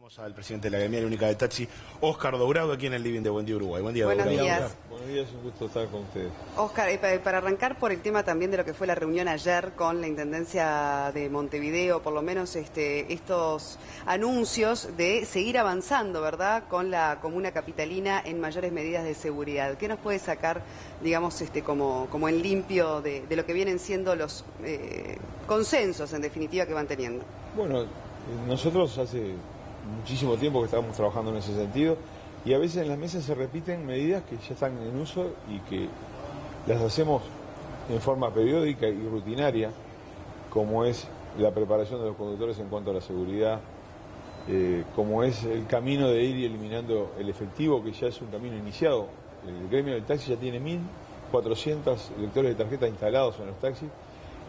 Saludamos al presidente de la Gremial Única de Taxi, Óscar Dourado, aquí en el living de Buen Día Uruguay. Buen día, Buenos Dourado. días. Buenos días, un gusto estar con ustedes. Óscar, para arrancar por el tema también de lo que fue la reunión ayer con la Intendencia de Montevideo, por lo menos estos anuncios de seguir avanzando, ¿verdad?, con la comuna capitalina en mayores medidas de seguridad. ¿Qué nos puede sacar, digamos, como en limpio de lo que vienen siendo los consensos, en definitiva, que van teniendo? Bueno, nosotros hace muchísimo tiempo que estamos trabajando en ese sentido y a veces en las mesas se repiten medidas que ya están en uso y que las hacemos en forma periódica y rutinaria, como es la preparación de los conductores en cuanto a la seguridad, como es el camino de ir eliminando el efectivo, que ya es un camino iniciado. El gremio del taxi ya tiene 1.400 lectores de tarjeta instalados en los taxis,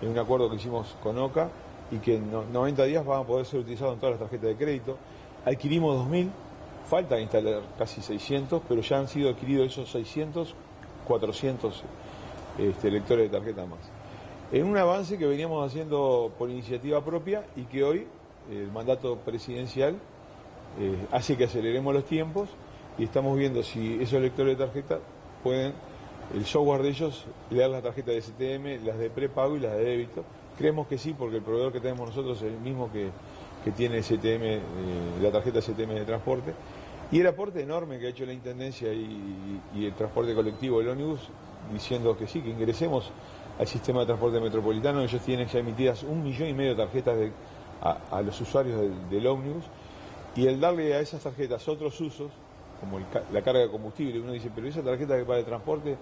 en un acuerdo que hicimos con OCA, y que en 90 días van a poder ser utilizados en todas las tarjetas de crédito. Adquirimos 2.000, falta instalar casi 600, pero ya han sido adquiridos esos 600, 400 lectores de tarjeta más. En un avance que veníamos haciendo por iniciativa propia y que hoy el mandato presidencial hace que aceleremos los tiempos y estamos viendo si esos lectores de tarjeta pueden, el software de ellos, leer las tarjetas de STM, las de prepago y las de débito. Creemos que sí, porque el proveedor que tenemos nosotros es el mismo que tiene STM, la tarjeta STM de transporte. Y el aporte enorme que ha hecho la Intendencia y el transporte colectivo, el ómnibus, diciendo que sí, que ingresemos al sistema de transporte metropolitano. Ellos tienen ya emitidas 1,5 millones de tarjetas a los usuarios del ómnibus. Y el darle a esas tarjetas otros usos, como la carga de combustible, uno dice, pero esa tarjeta que va de transporte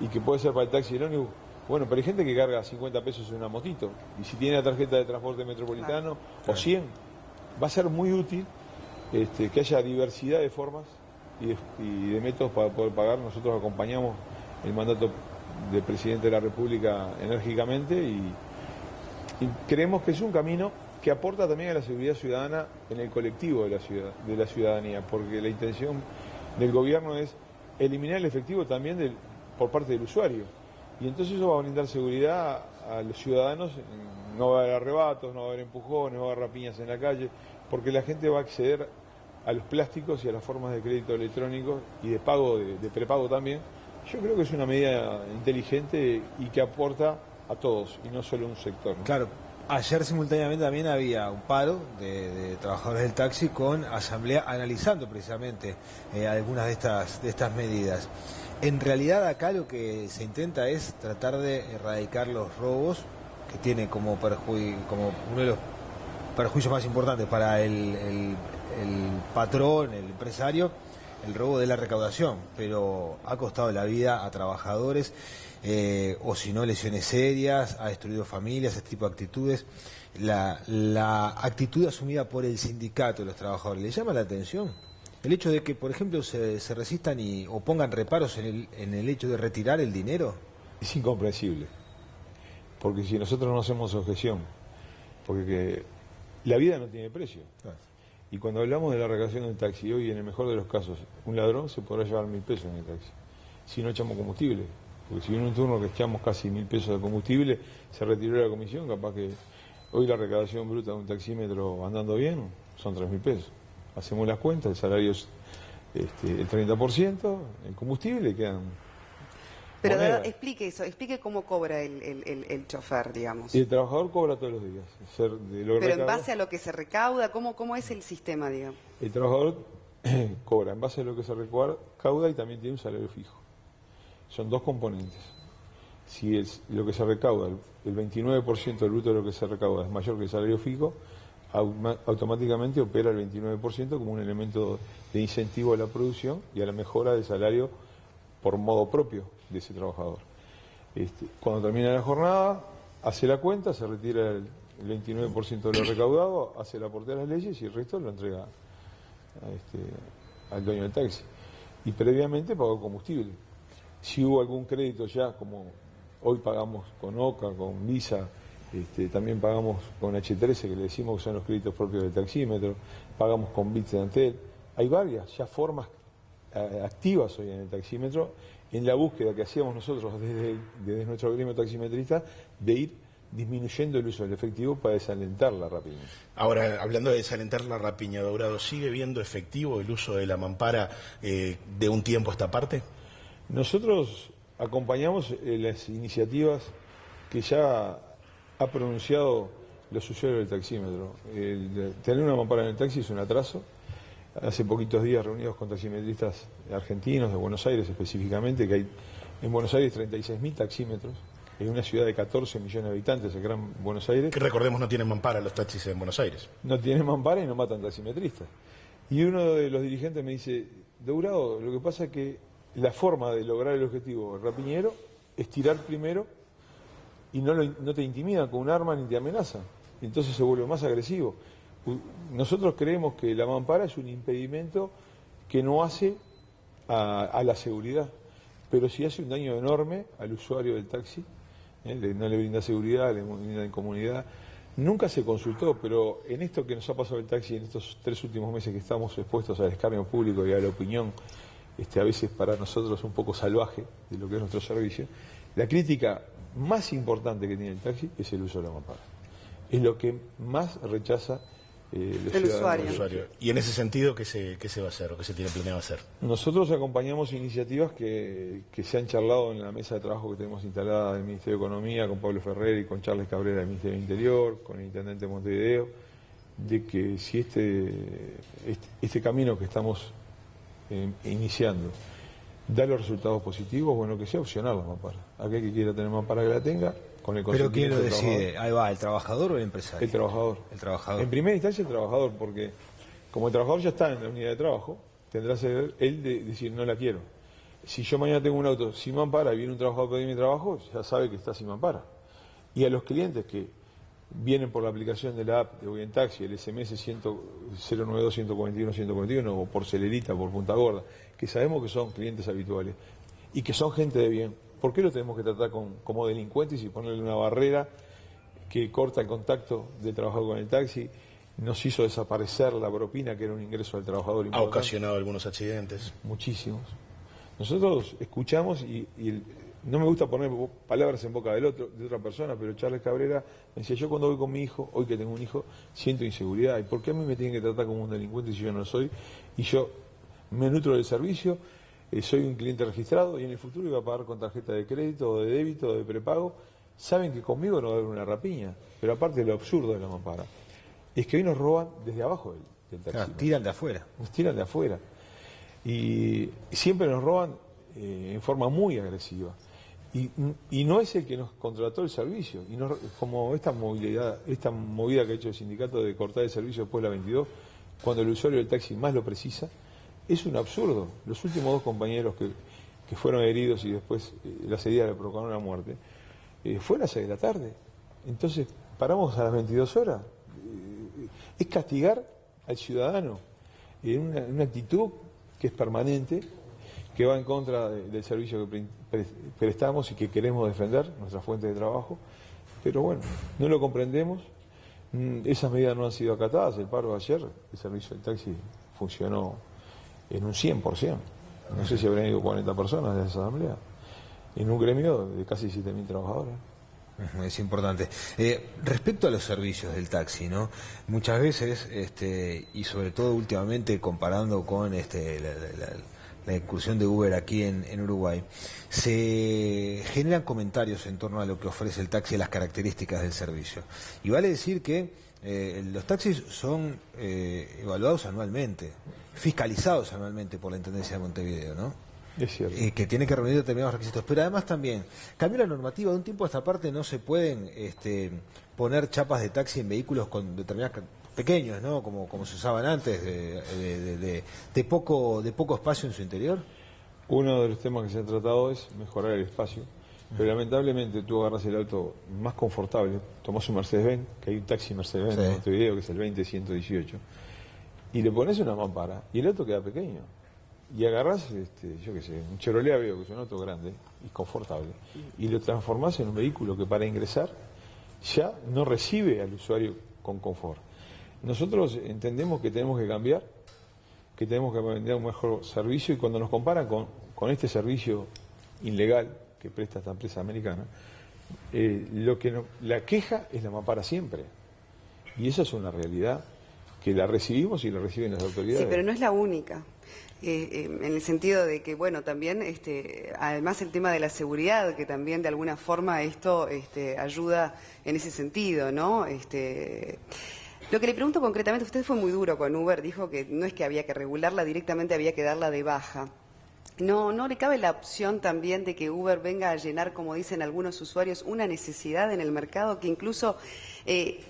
y que puede ser para el taxi y el ómnibus. Bueno, pero hay gente que carga 50 pesos en una motito, y si tiene la tarjeta de transporte metropolitano, o 100, va a ser muy útil que haya diversidad de formas y de métodos para poder pagar. Nosotros acompañamos el mandato del presidente de la República enérgicamente y creemos que es un camino que aporta también a la seguridad ciudadana en el colectivo de la ciudadanía, porque la intención del gobierno es eliminar el efectivo también por parte del usuario. Y entonces eso va a brindar seguridad a los ciudadanos, no va a haber arrebatos, no va a haber empujones, no va a haber rapiñas en la calle, porque la gente va a acceder a los plásticos y a las formas de crédito electrónico y de pago, de prepago también. Yo creo que es una medida inteligente y que aporta a todos y no solo a un sector, ¿no? Claro, ayer simultáneamente también había un paro de trabajadores del taxi con asamblea analizando precisamente algunas de estas medidas. En realidad acá lo que se intenta es tratar de erradicar los robos, que tiene como uno de los perjuicios más importantes para el patrón, el empresario, el robo de la recaudación, pero ha costado la vida a trabajadores, o si no lesiones serias, ha destruido familias, este tipo de actitudes. La actitud asumida por el sindicato de los trabajadores, ¿le llama la atención? El hecho de que, por ejemplo, se resistan o pongan reparos en el hecho de retirar el dinero. Es incomprensible, porque si nosotros no hacemos objeción, porque la vida no tiene precio. Y cuando hablamos de la recaudación del taxi, hoy en el mejor de los casos, un ladrón se podrá llevar 1.000 pesos en el taxi, si no echamos combustible. Porque si en un turno que echamos casi 1.000 pesos de combustible, se retiró la comisión, capaz que hoy la recaudación bruta de un taxímetro andando bien son 3.000 pesos. Hacemos las cuentas, el salario es el 30%, el combustible quedan... Pero explique eso, explique cómo cobra el chofer, digamos. Y el trabajador cobra todos los días. Pero en base a lo que se recauda, ¿cómo es el sistema, digamos? El trabajador cobra en base a lo que se recauda y también tiene un salario fijo. Son dos componentes. Si lo que se recauda, el 29% del bruto de lo que se recauda es mayor que el salario fijo, automáticamente opera el 29% como un elemento de incentivo a la producción y a la mejora del salario por modo propio de ese trabajador. Cuando termina la jornada, hace la cuenta, se retira el 29% de lo recaudado, hace el aporte a las leyes y el resto lo entrega al dueño del taxi. Y previamente pagó combustible. Si hubo algún crédito ya, como hoy pagamos con OCA, con Visa, también pagamos con H13, que le decimos que son los créditos propios del taxímetro, pagamos con Bits de Antel. Hay varias ya formas activas hoy en el taxímetro, en la búsqueda que hacíamos nosotros desde nuestro gremio taximetrista, de ir disminuyendo el uso del efectivo para desalentar la rapiña. Ahora, hablando de desalentar la rapiña, Dourado, ¿sigue viendo efectivo el uso de la mampara de un tiempo a esta parte? Nosotros acompañamos las iniciativas que ya ha pronunciado los usuarios del taxímetro. Tener una mampara en el taxi es un atraso. Hace poquitos días reunidos con taximetristas argentinos, de Buenos Aires específicamente, que hay en Buenos Aires 36.000 taxímetros, en una ciudad de 14 millones de habitantes, el Gran Buenos Aires. Que recordemos no tienen mampara los taxis en Buenos Aires. No tienen mampara y no matan taximetristas. Y uno de los dirigentes me dice, Dourado, lo que pasa es que la forma de lograr el objetivo rapiñero es tirar primero y no te intimidan con un arma ni te amenazan. Entonces se vuelve más agresivo. Nosotros creemos que la mampara es un impedimento que no hace a la seguridad, pero sí hace un daño enorme al usuario del taxi. No le brinda seguridad, le brinda incomodidad. Nunca se consultó, pero en esto que nos ha pasado el taxi en estos 3 últimos meses que estamos expuestos al escarnio público y a la opinión, a veces para nosotros un poco salvaje de lo que es nuestro servicio, la crítica más importante que tiene el taxi es el uso de la mampara. Es lo que más rechaza el usuario. Y en ese sentido, ¿qué se va a hacer o qué se tiene planeado hacer? Nosotros acompañamos iniciativas que se han charlado en la mesa de trabajo que tenemos instalada del Ministerio de Economía, con Pablo Ferrer y con Charles Cabrera del Ministerio del Interior, con el Intendente de Montevideo, de que si este camino que estamos iniciando da los resultados positivos, bueno, que sea opcional la mampara. Aquel que quiera tener mampara que la tenga, con el ¿Pero quién consentimiento lo del decide? trabajador. Ahí va, ¿el trabajador o el empresario? El trabajador. El trabajador. En primera instancia el trabajador, porque como el trabajador ya está en la unidad de trabajo, tendrá que ser él de decir no la quiero. Si yo mañana tengo un auto sin mampara y viene un trabajador a pedir mi trabajo, ya sabe que está sin mampara. Y a los clientes que vienen por la aplicación de la app de Voy en Taxi, el SMS 092-141-141 o por Celerita, por Punta Gorda, que sabemos que son clientes habituales y que son gente de bien, ¿por qué lo tenemos que tratar como delincuentes y ponerle una barrera que corta el contacto del trabajador con el taxi? Nos hizo desaparecer la propina, que era un ingreso del trabajador importante. Ha ocasionado algunos accidentes. Muchísimos. Nosotros escuchamos y no me gusta poner palabras en boca de otra persona, pero Charles Cabrera me decía, yo cuando voy con mi hijo, hoy que tengo un hijo, siento inseguridad. ¿Y por qué a mí me tienen que tratar como un delincuente si yo no lo soy? Y yo me nutro del servicio, soy un cliente registrado y en el futuro iba a pagar con tarjeta de crédito o de débito o de prepago. Saben que conmigo no va a haber una rapiña, pero aparte lo absurdo de la mampara es que hoy nos roban desde abajo del taxi. Claro, tiran de afuera. Nos tiran de afuera. Y siempre nos roban en forma muy agresiva. Y no es el que nos contrató el servicio. Y como esta movida que ha hecho el sindicato de cortar el servicio después de la 22, cuando el usuario del taxi más lo precisa, es un absurdo. Los últimos 2 compañeros que fueron heridos y después las heridas le provocaron la muerte, fue a las 6 de la tarde. Entonces, paramos a las 22 horas. Es castigar al ciudadano en una actitud que es permanente, que va en contra del servicio que prestamos y que queremos defender, nuestra fuente de trabajo. Pero bueno, no lo comprendemos. Esas medidas no han sido acatadas. El paro de ayer, el servicio del taxi funcionó en un 100%. No sé si habrán ido 40 personas de esa asamblea, en un gremio de casi 7.000 trabajadores. Es importante. Respecto a los servicios del taxi, ¿no? Muchas veces, y sobre todo últimamente comparando con la incursión de Uber aquí en Uruguay, se generan comentarios en torno a lo que ofrece el taxi y las características del servicio. Y vale decir que los taxis son evaluados anualmente, fiscalizados anualmente por la Intendencia de Montevideo, ¿no? Es cierto. Que tiene que reunir determinados requisitos, pero además también cambió la normativa. De un tiempo a esta parte no se pueden poner chapas de taxi en vehículos con determinadas pequeños, ¿no? Como se usaban antes, de poco espacio en su interior. Uno de los temas que se ha tratado es mejorar el espacio, pero lamentablemente tú agarras el auto más confortable, tomás un Mercedes-Benz, que hay un taxi Mercedes-Benz en Montevideo que es el 20118, y le pones una mampara y el auto queda pequeño. Y agarrás, yo qué sé, un Chevrolet Aveo, que es un auto grande y confortable, y lo transformás en un vehículo que para ingresar ya no recibe al usuario con confort. Nosotros entendemos que tenemos que cambiar, que tenemos que vender un mejor servicio, y cuando nos comparan con este servicio ilegal que presta esta empresa americana, La queja es la mampara siempre. Y esa es una realidad que la recibimos y la reciben las autoridades. Sí, pero no es la única. En el sentido de que, bueno, también, además el tema de la seguridad, que también de alguna forma esto ayuda en ese sentido, ¿no? Lo que le pregunto concretamente, usted fue muy duro con Uber, dijo que no es que había que regularla, directamente había que darla de baja. ¿No le cabe la opción también de que Uber venga a llenar, como dicen algunos usuarios, una necesidad en el mercado que incluso,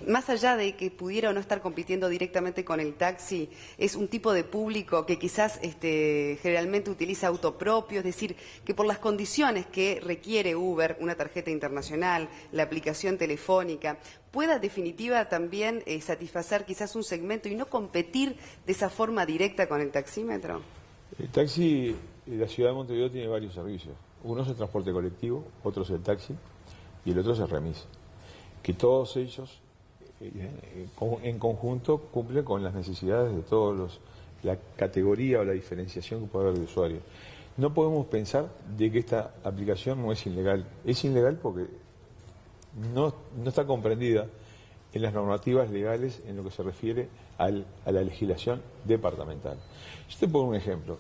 más allá de que pudiera o no estar compitiendo directamente con el taxi, es un tipo de público que quizás generalmente utiliza auto propio, es decir, que por las condiciones que requiere Uber, una tarjeta internacional, la aplicación telefónica, pueda definitiva también satisfacer quizás un segmento y no competir de esa forma directa con el taxímetro? El taxi, la ciudad de Montevideo tiene varios servicios. Uno es el transporte colectivo, otro es el taxi y el otro es el remis. Que todos ellos, en conjunto, cumplen con las necesidades de todos la categoría o la diferenciación que puede haber de usuarios. No podemos pensar de que esta aplicación no es ilegal. Es ilegal porque no está comprendida en las normativas legales en lo que se refiere a la legislación departamental. Yo te pongo un ejemplo.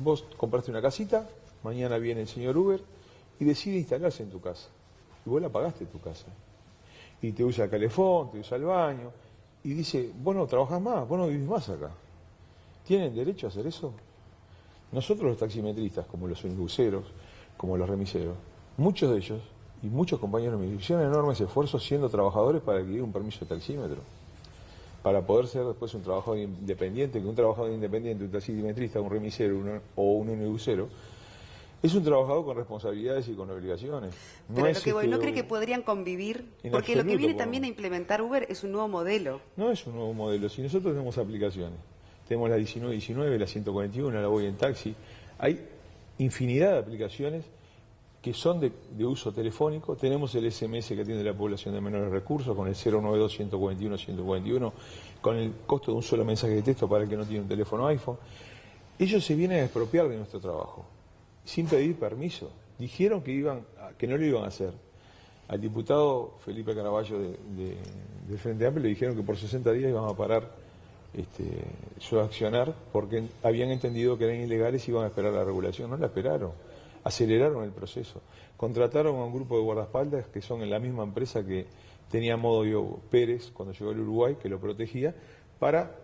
Vos compraste una casita, mañana viene el señor Uber y decide instalarse en tu casa. Y vos la pagaste tu casa. Y te usa el calefón, te usa el baño, y dice, vos no trabajás más, vos no vivís más acá. ¿Tienen derecho a hacer eso? Nosotros los taximetristas, como los unibuseros, como los remiseros, muchos de ellos y muchos compañeros míos hicieron enormes esfuerzos siendo trabajadores para adquirir un permiso de taxímetro, para poder ser después un trabajador independiente, que un trabajador independiente, un taximetrista, un remisero o un unibusero, es un trabajador con responsabilidades y con obligaciones. Pero lo que voy, ¿no cree que podrían convivir? Porque lo que viene también a implementar Uber es un nuevo modelo. No es un nuevo modelo, si nosotros tenemos aplicaciones, tenemos la 1919, la 141, la Voy en Taxi, hay infinidad de aplicaciones que son de uso telefónico, tenemos el SMS que atiende la población de menores recursos, con el 092-141-141, con el costo de un solo mensaje de texto para el que no tiene un teléfono iPhone. Ellos se vienen a expropiar de nuestro trabajo, sin pedir permiso. Dijeron que no lo iban a hacer. Al diputado Felipe Caraballo del Frente Amplio le dijeron que por 60 días iban a parar su accionar porque habían entendido que eran ilegales y iban a esperar la regulación. No la esperaron. Aceleraron el proceso. Contrataron a un grupo de guardaespaldas que son en la misma empresa que tenía Modo Pérez cuando llegó al Uruguay, que lo protegía, para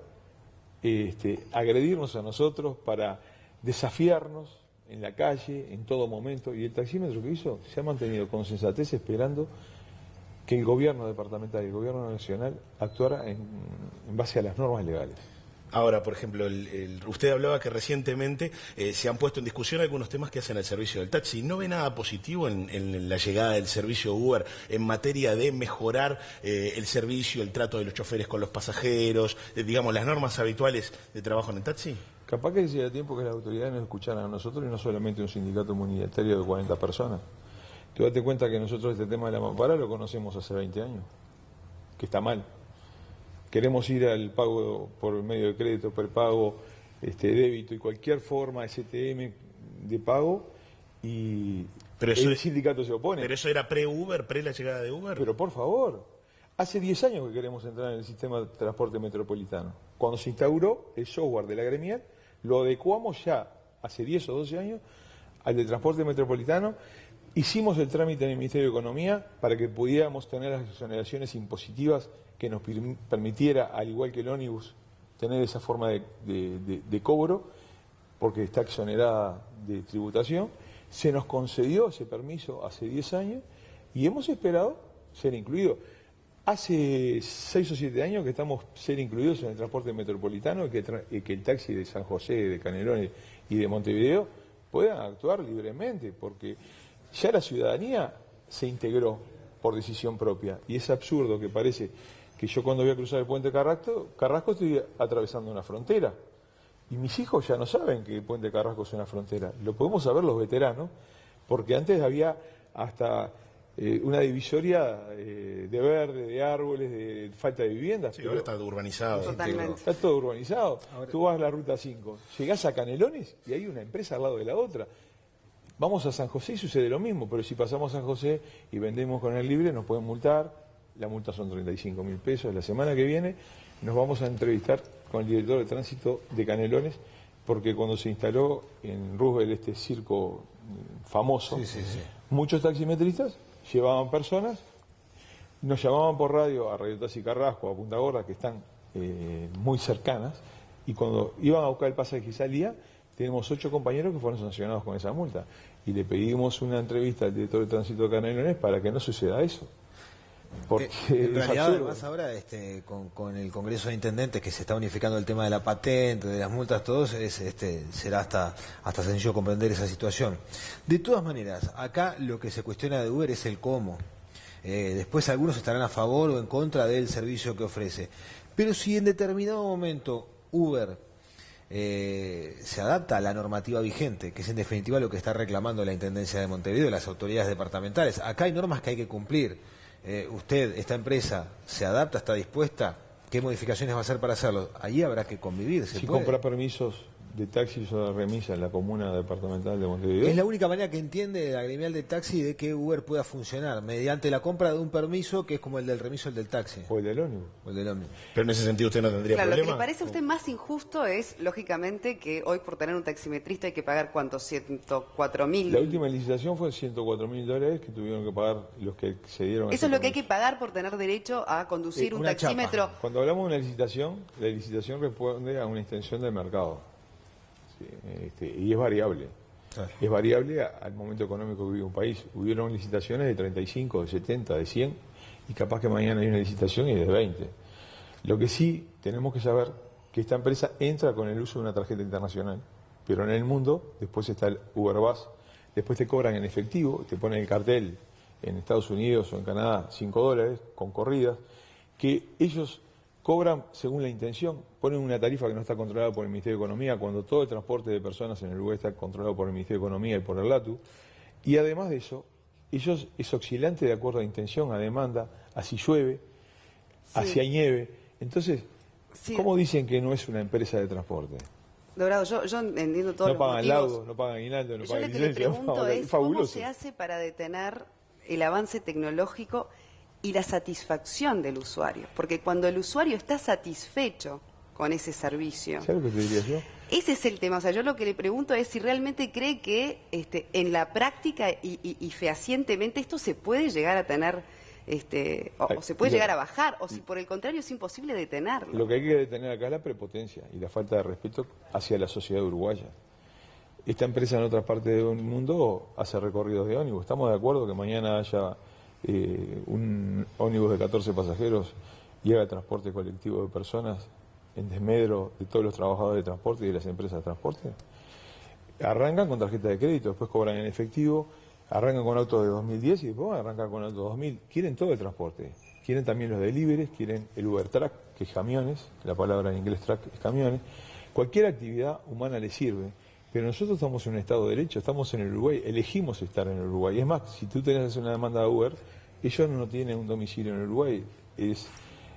agredirnos a nosotros, para desafiarnos en la calle, en todo momento. Y el taxímetro que hizo se ha mantenido con sensatez esperando que el gobierno departamental y el gobierno nacional actuara en base a las normas legales. Ahora, por ejemplo, usted hablaba que recientemente se han puesto en discusión algunos temas que hacen al servicio del taxi. ¿No ve nada positivo en la llegada del servicio Uber en materia de mejorar el servicio, el trato de los choferes con los pasajeros, digamos, las normas habituales de trabajo en el taxi? Capaz que sería tiempo que las autoridades nos escucharan a nosotros y no solamente un sindicato comunitario de 40 personas. Tú date cuenta que nosotros este tema de la mampara lo conocemos hace 20 años, que está mal. Queremos ir al pago por medio de crédito, prepago, débito y cualquier forma STM de pago y el sindicato se opone. ¿Pero eso era pre-Uber, pre la llegada de Uber? Pero por favor, hace 10 años que queremos entrar en el sistema de transporte metropolitano. Cuando se instauró el software de la gremial, lo adecuamos ya hace 10 o 12 años al de transporte metropolitano. Hicimos el trámite en el Ministerio de Economía para que pudiéramos tener las exoneraciones impositivas que nos permitiera, al igual que el ómnibus, tener esa forma de cobro, porque está exonerada de tributación. Se nos concedió ese permiso hace 10 años y hemos esperado ser incluidos. Hace 6 o 7 años que estamos ser incluidos en el transporte metropolitano y que el taxi de San José, de Canelones y de Montevideo puedan actuar libremente, porque ya la ciudadanía se integró por decisión propia y es absurdo que parece que yo cuando voy a cruzar el puente Carrasco estoy atravesando una frontera y mis hijos ya no saben que el puente Carrasco es una frontera. Lo podemos saber los veteranos porque antes había hasta una divisoria de verde, de árboles, de falta de viviendas. Sí, ahora está urbanizado. Totalmente. Está todo urbanizado. Tú vas a la ruta 5, llegás a Canelones y hay una empresa al lado de la otra. Vamos a San José y sucede lo mismo, pero si pasamos a San José y vendemos con el libre nos pueden multar, la multa son 35.000 pesos. La semana que viene nos vamos a entrevistar con el director de tránsito de Canelones, porque cuando se instaló en Roosevelt este circo famoso, muchos taximetristas llevaban personas, nos llamaban por radio a Radio Taxi Carrasco, a Punta Gorda, que están muy cercanas, y cuando iban a buscar el pasaje que salía, tenemos 8 compañeros que fueron sancionados con esa multa. Y le pedimos una entrevista al director de tránsito de Canelones para que no suceda eso. Porque en realidad, además ahora con el Congreso de Intendentes que se está unificando el tema de la patente, de las multas, todos, será hasta sencillo comprender esa situación. De todas maneras, acá lo que se cuestiona de Uber es el cómo. Después algunos estarán a favor o en contra del servicio que ofrece. Pero si en determinado momento Uber se adapta a la normativa vigente, que es en definitiva lo que está reclamando la Intendencia de Montevideo y las autoridades departamentales, acá hay normas que hay que cumplir. Usted, esta empresa, se adapta, está dispuesta, ¿qué modificaciones va a hacer para hacerlo? Allí habrá que convivir. Si compra permisos de taxis o de remisa en la comuna departamental de Montevideo. Es la única manera que entiende la gremial de taxi de que Uber pueda funcionar, mediante la compra de un permiso que es como el del remiso, el del taxi. O el del ómnibus. Pero en ese sentido usted no tendría problema. problema. Lo que le parece a usted más injusto es, lógicamente, que hoy por tener un taximetrista hay que pagar, ¿cuánto? 104.000. La última licitación fue $104.000 que tuvieron que pagar los que accedieron. Eso es lo que hay que pagar por tener derecho a conducir un taxímetro. Chapa. Cuando hablamos de una licitación, la licitación responde a una extensión del mercado. Y es variable. Es variable al momento económico que vive un país. Hubieron licitaciones de 35, de 70, de 100, y capaz que mañana hay una licitación y de 20. Lo que sí tenemos que saber que esta empresa entra con el uso de una tarjeta internacional, pero en el mundo después está el Uber Bus, después te cobran en efectivo, te ponen el cartel en Estados Unidos o en Canadá $5 con corridas, que ellos cobran según la intención, ponen una tarifa que no está controlada por el Ministerio de Economía, cuando todo el transporte de personas en el Uruguay está controlado por el Ministerio de Economía y por el LATU, y además de eso, ellos es oscilante de acuerdo a intención, a demanda, a si llueve, a si hay nieve. Entonces, ¿cómo dicen que no es una empresa de transporte? Dorado, yo entiendo todo. No pagan laudo, no pagan aguinaldo, no pagan licencia. Yo lo que le pregunto es, ¿cómo se hace para detener el avance tecnológico y la satisfacción del usuario? Porque cuando el usuario está satisfecho con ese servicio... ¿Sabes lo que te diría yo? Ese es el tema. O sea, yo lo que le pregunto es si realmente cree que en la práctica y fehacientemente esto se puede llegar a tener, o se puede llegar a bajar, o si por el contrario es imposible detenerlo. Lo que hay que detener acá es la prepotencia y la falta de respeto hacia la sociedad uruguaya. Esta empresa en otras partes del mundo hace recorridos de ómnibus. Estamos de acuerdo que mañana haya un ómnibus de 14 pasajeros y haga transporte colectivo de personas en desmedro de todos los trabajadores de transporte y de las empresas de transporte. Arrancan con tarjeta de crédito, después cobran en efectivo, arrancan con autos de 2010 y después van a arrancar con autos 2000. Quieren todo el transporte, quieren también los deliveries, quieren el Uber Truck, que es camiones, la palabra en inglés truck es camiones. Cualquier actividad humana les sirve, pero nosotros estamos en un Estado de Derecho, estamos en el Uruguay, elegimos estar en el Uruguay. Es más, si tú tenés una demanda de Uber, ellos no tienen un domicilio en el Uruguay, es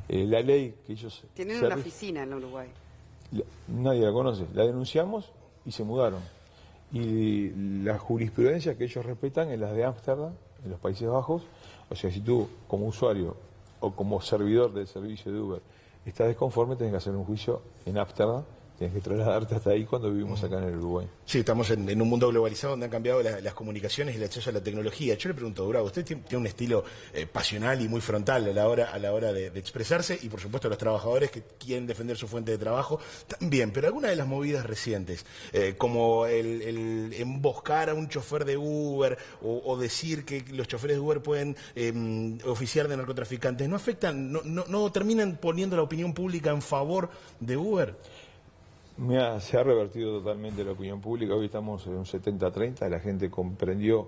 la ley que ellos... Tienen una oficina en Uruguay. Nadie la conoce. La denunciamos y se mudaron. Y la jurisprudencia que ellos respetan es la de Ámsterdam, en los Países Bajos. O sea, si tú, como usuario o como servidor del servicio de Uber, estás desconforme, tenés que hacer un juicio en Ámsterdam, tienes que trasladarte hasta ahí cuando vivimos acá en el Uruguay. Sí, estamos en un mundo globalizado donde han cambiado las comunicaciones y el acceso a la tecnología. Yo le pregunto, Dorado, usted tiene un estilo pasional y muy frontal a la hora de expresarse, y por supuesto los trabajadores que quieren defender su fuente de trabajo también, pero alguna de las movidas recientes, como el emboscar a un chofer de Uber o decir que los choferes de Uber pueden oficiar de narcotraficantes, ¿no afectan, no terminan poniendo la opinión pública en favor de Uber? Se ha revertido totalmente la opinión pública. Hoy estamos en un 70-30. La gente comprendió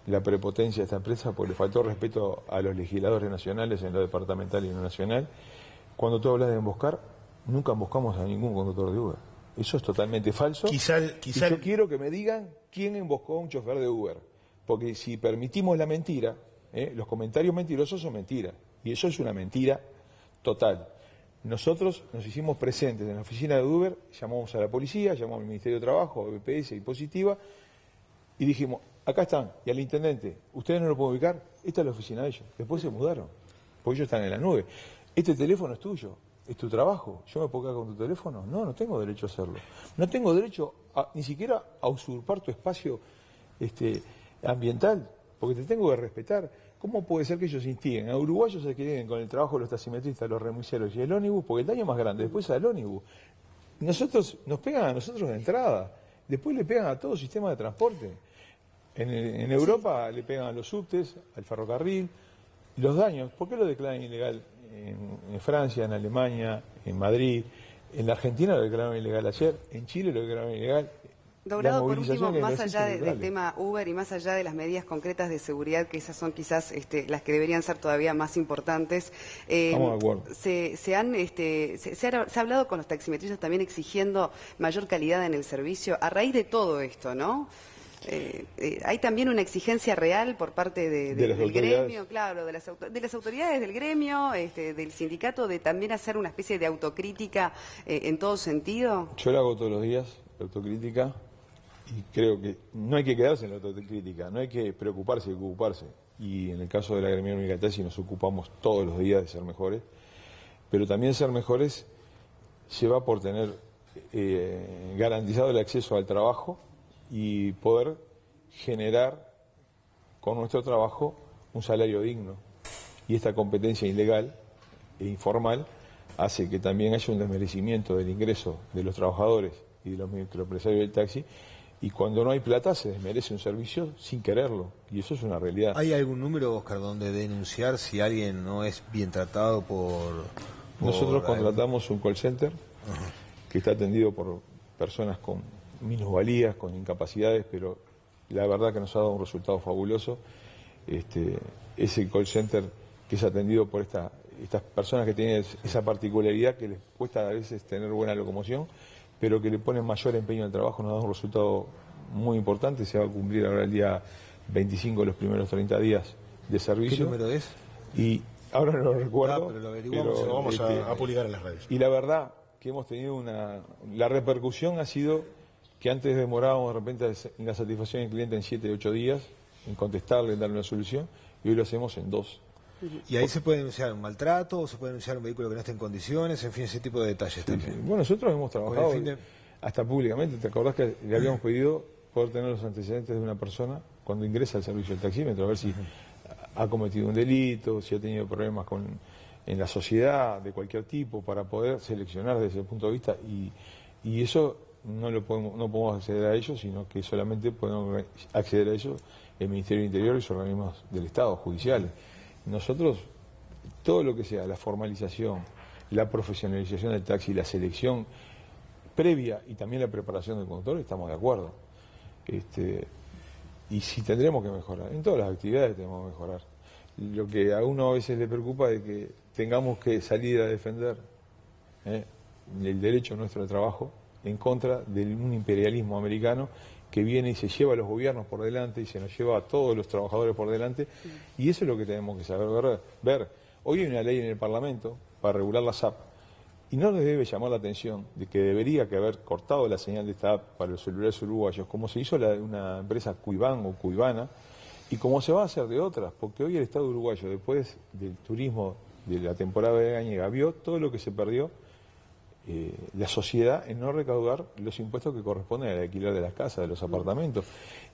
la prepotencia de esta empresa porque le faltó respeto a los legisladores nacionales en lo departamental y en lo nacional. Cuando tú hablas de emboscar, nunca emboscamos a ningún conductor de Uber. Eso es totalmente falso. Quizá... Y yo quiero que me digan quién emboscó a un chofer de Uber. Porque si permitimos la mentira, los comentarios mentirosos son mentiras. Y eso es una mentira total. Nosotros nos hicimos presentes en la oficina de Uber, llamamos a la policía, llamamos al Ministerio de Trabajo, a BPS y Positiva, Y dijimos, acá están, y al intendente, ¿ustedes no lo pueden ubicar? Esta es la oficina de ellos. Después se mudaron, porque ellos están en la nube. Este teléfono es tuyo, es tu trabajo. ¿Yo me puedo quedar con tu teléfono? No, no tengo derecho a hacerlo. No tengo derecho ni siquiera a usurpar tu espacio ambiental, porque te tengo que respetar. ¿Cómo puede ser que ellos instiguen a uruguayos a que queden con el trabajo de los taximetristas, los remiseros y el ómnibus? Porque el daño más grande después es al ómnibus. Nos pegan a nosotros de entrada, después le pegan a todo el sistema de transporte. En Europa le pegan a los subtes, al ferrocarril, los daños. ¿Por qué lo declaran ilegal en Francia, en Alemania, en Madrid? En la Argentina lo declararon ilegal ayer, en Chile lo declararon ilegal. Dorado, por último, más allá del tema Uber y más allá de las medidas concretas de seguridad, que esas son quizás las que deberían ser todavía más importantes, estamos de acuerdo. Se ha hablado con los taximetristas también exigiendo mayor calidad en el servicio a raíz de todo esto, ¿no? Hay también una exigencia real por parte del gremio, claro, de las autoridades del gremio, del sindicato, de también hacer una especie de autocrítica en todo sentido. Yo lo hago todos los días, autocrítica. Y creo que no hay que quedarse en la autocrítica, no hay que preocuparse y ocuparse. Y en el caso de la Gremial Única Taxi nos ocupamos todos los días de ser mejores, pero también ser mejores lleva por tener garantizado el acceso al trabajo y poder generar con nuestro trabajo un salario digno. Y esta competencia ilegal e informal hace que también haya un desmerecimiento del ingreso de los trabajadores y de los microempresarios del taxi. Y cuando no hay plata se desmerece un servicio sin quererlo, y eso es una realidad. ¿Hay algún número, Oscar, donde denunciar si alguien no es bien tratado por Nosotros contratamos un call center que está atendido por personas con minusvalías, con incapacidades, pero la verdad que nos ha dado un resultado fabuloso. Ese call center que es atendido por estas personas que tienen esa particularidad que les cuesta a veces tener buena locomoción, pero que le ponen mayor empeño al trabajo, nos da un resultado muy importante. Se va a cumplir ahora el día 25 los primeros 30 días de servicio. ¿Qué número es? Y ahora no lo recuerdo, pero lo averiguamos. Lo vamos a publicar en las redes. Y la verdad que hemos tenido la repercusión ha sido que antes demorábamos de repente en la satisfacción del cliente en 7, 8 días, en contestarle, en darle una solución, y hoy lo hacemos en 2. Y ahí se puede denunciar un maltrato, o se puede denunciar un vehículo que no esté en condiciones, en fin, ese tipo de detalles también. Sí. Bueno, nosotros hemos trabajado hasta públicamente. ¿Te acordás que le habíamos pedido poder tener los antecedentes de una persona cuando ingresa al servicio del taxímetro, a ver si ha cometido un delito, si ha tenido problemas en la sociedad de cualquier tipo, para poder seleccionar desde ese punto de vista? Y eso no podemos acceder a ello, sino que solamente podemos acceder a ello el Ministerio del Interior y los organismos del Estado, judiciales. Nosotros, todo lo que sea la formalización, la profesionalización del taxi, la selección previa y también la preparación del conductor, estamos de acuerdo. Y si tendremos que mejorar, en todas las actividades tenemos que mejorar. Lo que a uno a veces le preocupa es que tengamos que salir a defender el derecho nuestro de trabajo en contra de un imperialismo americano que viene y se lleva a los gobiernos por delante y se nos lleva a todos los trabajadores por delante, y eso es lo que tenemos que saber ver. Hoy hay una ley en el Parlamento para regular la SAP, y no les debe llamar la atención de que debería que haber cortado la señal de esta app para los celulares uruguayos, como se hizo una empresa Cuiban o Cuibana, y como se va a hacer de otras, porque hoy el Estado uruguayo, después del turismo de la temporada veraniega, vio todo lo que se perdió la sociedad en no recaudar los impuestos que corresponden al alquiler de las casas, de los apartamentos.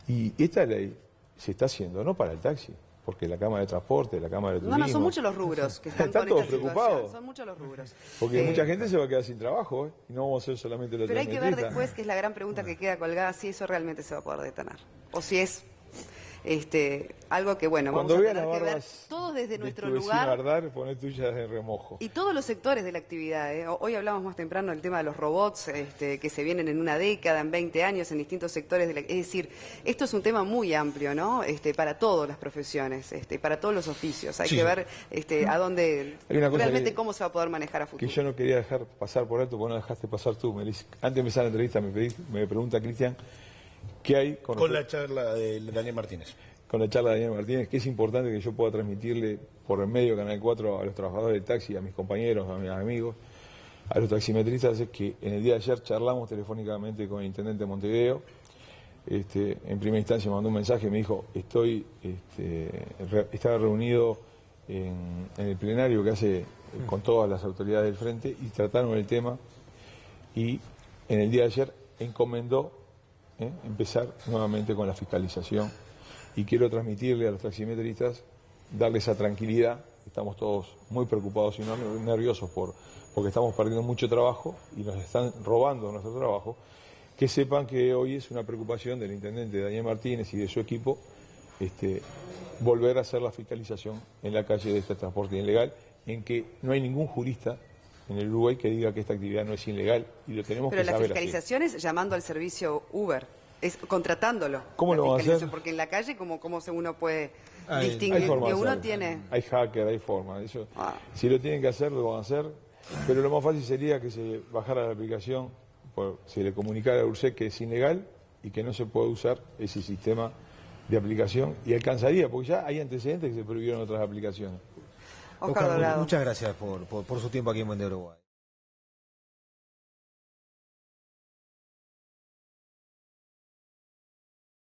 Y esta ley se está haciendo no para el taxi, porque la Cámara de Transporte, la Cámara de Turismo... No, son muchos los rubros que están con todos esta preocupados. Son muchos los rubros. Porque mucha gente se va a quedar sin trabajo, y no vamos a hacer solamente la Pero hay que ver después, que es la gran pregunta que queda colgada, si eso realmente se va a poder detener. O si es algo que, bueno, cuando vamos a tener las que ver barbas todos desde nuestro tu vecino lugar. Ardar, poné tuyas en remojo. Y todos los sectores de la actividad. Hoy hablamos más temprano del tema de los robots que se vienen en una década, en 20 años, en distintos sectores de la... Es decir, esto es un tema muy amplio, ¿no? Para todas las profesiones, para todos los oficios. Hay que ver a dónde, realmente cómo se va a poder manejar a futuro. Que yo no quería dejar pasar por alto, porque no dejaste pasar tú. Antes de empezar la entrevista me pregunta Cristian, ¿qué hay con la charla de Daniel Martínez? Con la charla de Daniel Martínez, que es importante que yo pueda transmitirle por el medio de Canal 4 a los trabajadores del taxi, a mis compañeros, a mis amigos, a los taximetristas, es que en el día de ayer charlamos telefónicamente con el intendente de Montevideo, en primera instancia me mandó un mensaje, me dijo, estaba reunido en el plenario que hace con todas las autoridades del frente y trataron el tema y en el día de ayer encomendó empezar nuevamente con la fiscalización y quiero transmitirle a los taximetristas, darle esa tranquilidad. Estamos todos muy preocupados y nerviosos porque estamos perdiendo mucho trabajo y nos están robando nuestro trabajo. Que sepan que hoy es una preocupación del intendente Daniel Martínez y de su equipo volver a hacer la fiscalización en la calle de este transporte ilegal, en que no hay ningún jurista en el Uruguay que diga que esta actividad no es ilegal y lo tenemos que saber. Pero la fiscalización es llamando al servicio Uber, es contratándolo. ¿Cómo lo van a hacer? Porque en la calle, ¿cómo uno puede distinguir? Que uno tiene... Hay hacker, hay forma. Si lo tienen que hacer, lo van a hacer. Pero lo más fácil sería que se bajara la aplicación, se le comunicara a URSEC que es ilegal y que no se puede usar ese sistema de aplicación y alcanzaría, porque ya hay antecedentes que se prohibieron otras aplicaciones. Oscar Dorado. Muchas gracias por su tiempo aquí en Buen Día Uruguay.